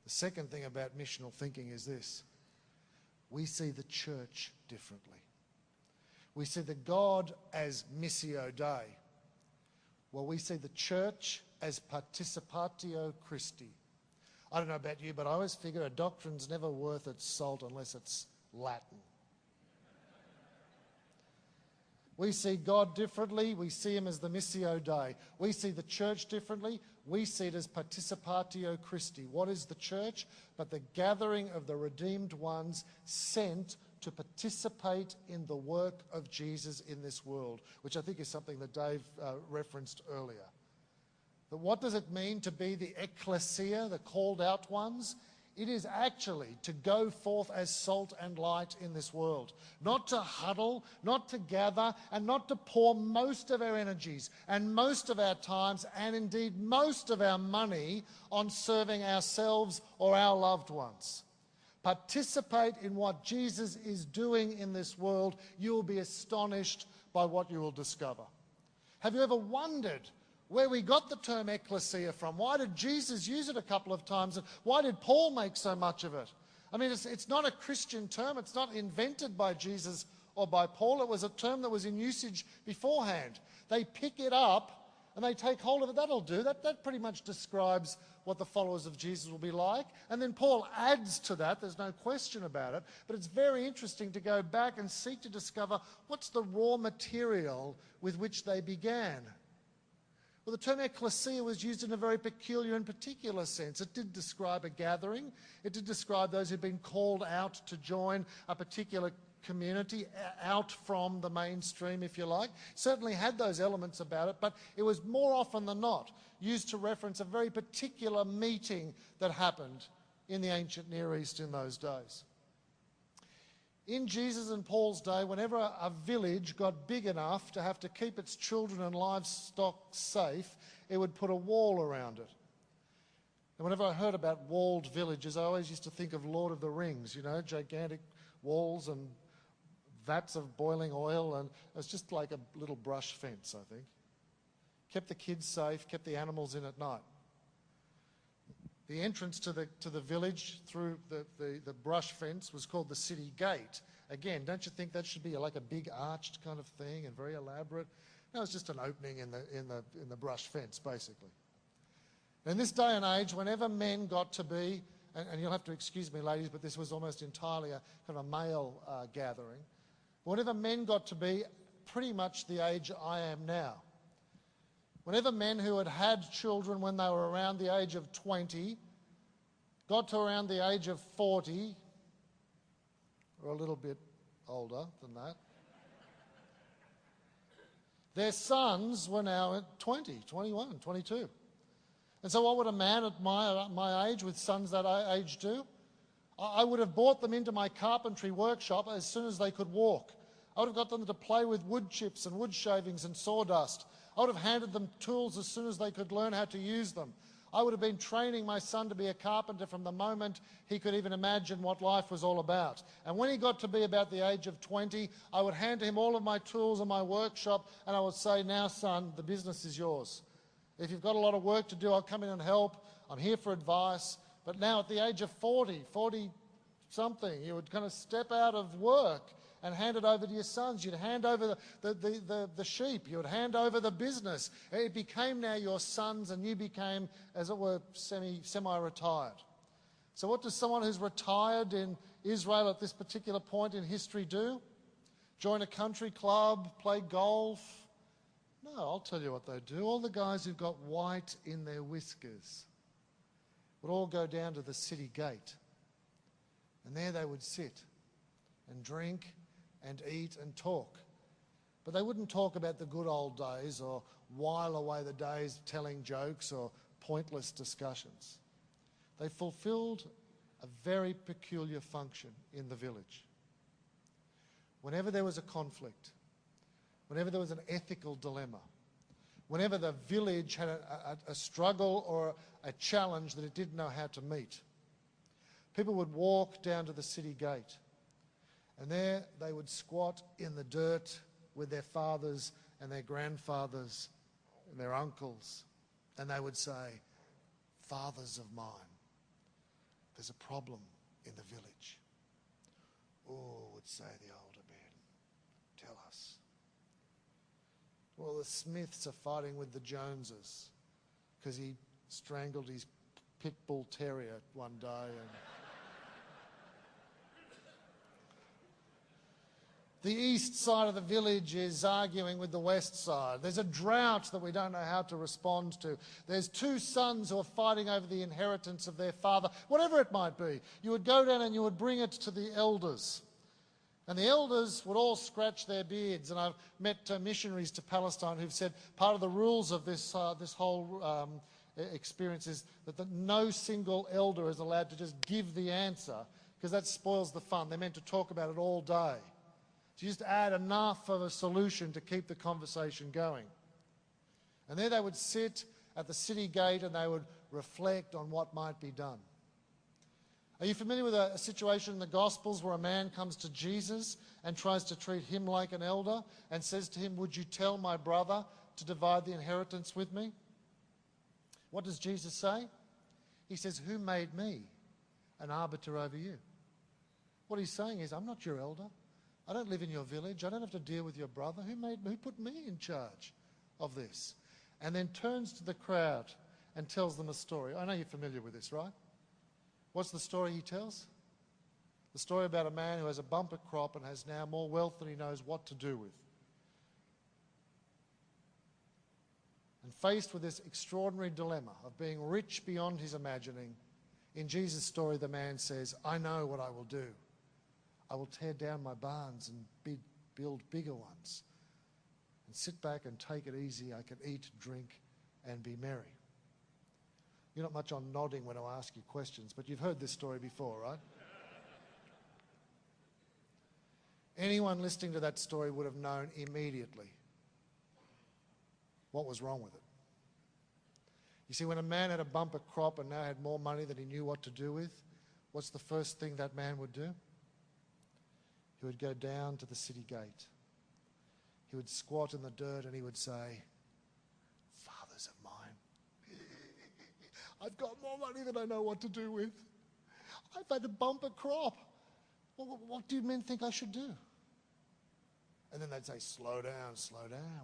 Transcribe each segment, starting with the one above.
The second thing about missional thinking is this: we see the church differently. We see the God as missio Dei. Well, we see the church as participatio Christi. I don't know about you, but I always figure a doctrine's never worth its salt unless it's Latin. We see God differently. We see him as the missio Dei. We see the church differently. We see it as participatio Christi. What is the church? But the gathering of the redeemed ones sent to participate in the work of Jesus in this world, which I think is something that Dave referenced earlier. But what does it mean to be the ecclesia, the called out ones? It is actually to go forth as salt and light in this world. Not to huddle, not to gather, and not to pour most of our energies and most of our times and indeed most of our money on serving ourselves or our loved ones. Participate in what Jesus is doing in this world. You will be astonished by what you will discover. Have you ever wondered where we got the term ecclesia from? Why did Jesus use it a couple of times? And why did Paul make so much of it? I mean, it's not a Christian term. It's not invented by Jesus or by Paul. It was a term that was in usage beforehand. They pick it up and they take hold of it. That'll do. That pretty much describes what the followers of Jesus will be like. And then Paul adds to that. There's no question about it. But it's very interesting to go back and seek to discover what's the raw material with which they began. Well, the term ecclesia was used in a very peculiar and particular sense. It did describe a gathering. It did describe those who'd been called out to join a particular community, out from the mainstream, if you like. Certainly had those elements about it, but it was more often than not used to reference a very particular meeting that happened in the ancient Near East in those days. In Jesus and Paul's day, whenever a village got big enough to have to keep its children and livestock safe, it would put a wall around it. And whenever I heard about walled villages, I always used to think of Lord of the Rings, you know, gigantic walls and vats of boiling oil, and it was just like a little brush fence, I think. Kept the kids safe, kept the animals in at night. The entrance to the village through the brush fence was called the city gate. Again, don't you think that should be like a big arched kind of thing and very elaborate? No, it's just an opening in the brush fence, basically. In this day and age, whenever men got to be, and you'll have to excuse me, ladies, but this was almost entirely a kind of a male gathering. Whenever men got to be pretty much the age I am now, whenever men who had had children when they were around the age of 20 got to around the age of 40, or a little bit older than that, their sons were now at 20, 21, 22. And so what would a man at my age with sons that age do? I would have brought them into my carpentry workshop as soon as they could walk. I would have got them to play with wood chips and wood shavings and sawdust. I would have handed them tools as soon as they could learn how to use them. I would have been training my son to be a carpenter from the moment he could even imagine what life was all about. And when he got to be about the age of 20, I would hand him all of my tools in my workshop and I would say, now son, the business is yours. If you've got a lot of work to do, I'll come in and help. I'm here for advice. But now at the age of 40-something, you would kind of step out of work and hand it over to your sons. You'd hand over the sheep. You would hand over the business. It became now your sons, and you became, as it were, semi-retired. So what does someone who's retired in Israel at this particular point in history do? Join a country club, play golf? No, I'll tell you what they do. All the guys who've got white in their whiskers would all go down to the city gate. And there they would sit and drink and eat and talk. But they wouldn't talk about the good old days or while away the days telling jokes or pointless discussions. They fulfilled a very peculiar function in the village. Whenever there was a conflict, whenever there was an ethical dilemma, whenever the village had a struggle or a challenge that it didn't know how to meet, people would walk down to the city gate, and there they would squat in the dirt with their fathers and their grandfathers and their uncles, and they would say, "Fathers of mine, There's a problem in the village. Oh, would say the older men. Tell us. Well, the Smiths are fighting with the Joneses because he strangled his pit bull terrier one day. And the east side of the village is arguing with the west side. There's a drought that we don't know how to respond to. There's two sons who are fighting over the inheritance of their father. Whatever it might be, you would go down and you would bring it to the elders. And the elders would all scratch their beards. And I've met missionaries to Palestine who've said part of the rules of this whole experience is that no single elder is allowed to just give the answer, because that spoils the fun. They're meant to talk about it all day. So you just add enough of a solution to keep the conversation going. And there they would sit at the city gate and they would reflect on what might be done. Are you familiar with a situation in the Gospels where a man comes to Jesus and tries to treat him like an elder and says to him, "Would you tell my brother to divide the inheritance with me?" What does Jesus say? He says, "Who made me an arbiter over you?" What he's saying is, I'm not your elder. I don't live in your village. I don't have to deal with your brother. Who put me in charge of this? And then turns to the crowd and tells them a story. I know you're familiar with this, right? What's the story he tells? The story about a man who has a bumper crop and has now more wealth than he knows what to do with. And faced with this extraordinary dilemma of being rich beyond his imagining, in Jesus' story the man says, "I know what I will do. I will tear down my barns and build bigger ones and sit back and take it easy. I can eat, drink, and be merry." You're not much on nodding when I ask you questions, but you've heard this story before, right? Anyone listening to that story would have known immediately what was wrong with it. You see, when a man had a bumper crop and now had more money than he knew what to do with, what's the first thing that man would do? He would go down to the city gate. He would squat in the dirt and he would say, "Fathers of mine, I've got more money than I know what to do with. I've had a bumper crop. What do men think I should do?" And then they'd say, slow down.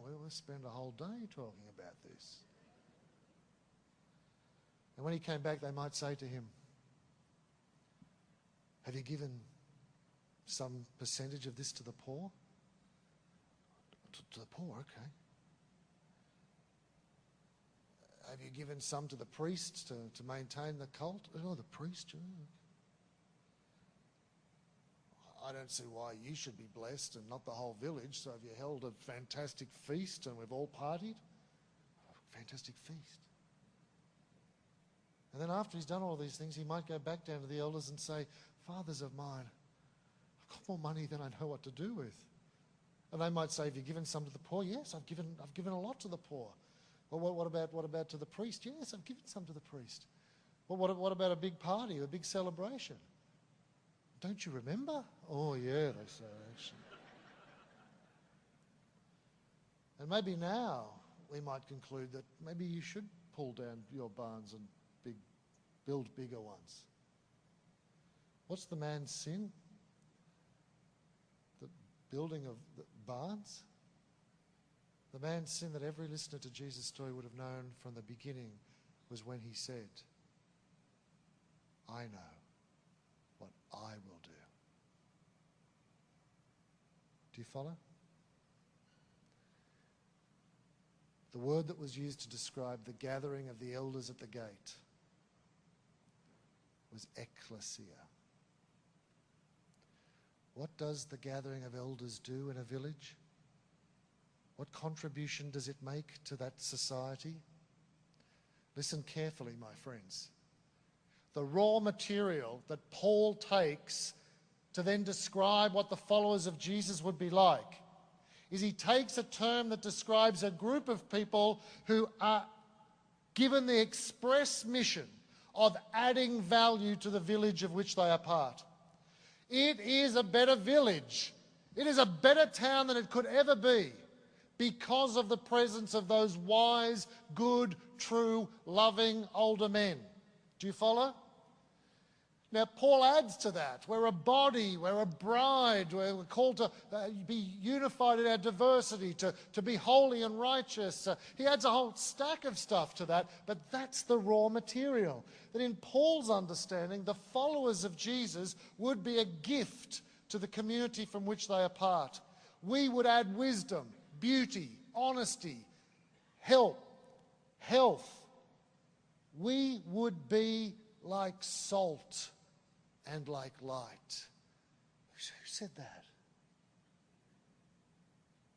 We'll spend a whole day talking about this. And when he came back, they might say to him, "Have you given some percentage of this to the poor?" To the poor, okay. "Have you given some to the priests to maintain the cult?" "Oh, the priest, yeah. I don't see why you should be blessed and not the whole village. So have you held a fantastic feast and we've all partied?" Fantastic feast. And then after he's done all these things, he might go back down to the elders and say, "Fathers of mine, I've got more money than I know what to do with." And they might say, "Have you given some to the poor?" "Yes, I've given a lot to the poor." "Well, what about to the priest?" "Yes, I've given some to the priest." "Well, what about a big party, a big celebration?" "Don't you remember?" "Oh, yeah," they say, actually. And maybe now we might conclude that maybe you should pull down your barns and build bigger ones. What's the man's sin? The building of the barns? The man's sin that every listener to Jesus' story would have known from the beginning was when he said, "I know what I will do." Do you follow? The word that was used to describe the gathering of the elders at the gate was ecclesia. What does the gathering of elders do in a village? What contribution does it make to that society? Listen carefully, my friends. The raw material that Paul takes to then describe what the followers of Jesus would be like is he takes a term that describes a group of people who are given the express mission of adding value to the village of which they are part. It is a better village. It is a better town than it could ever be because of the presence of those wise, good, true, loving older men. Do you follow? Now, Paul adds to that. We're a body, we're a bride, we're called to be unified in our diversity, to be holy and righteous. He adds a whole stack of stuff to that, but that's the raw material. That in Paul's understanding, the followers of Jesus would be a gift to the community from which they are part. We would add wisdom, beauty, honesty, help, health. We would be like salt and like light. Who said that?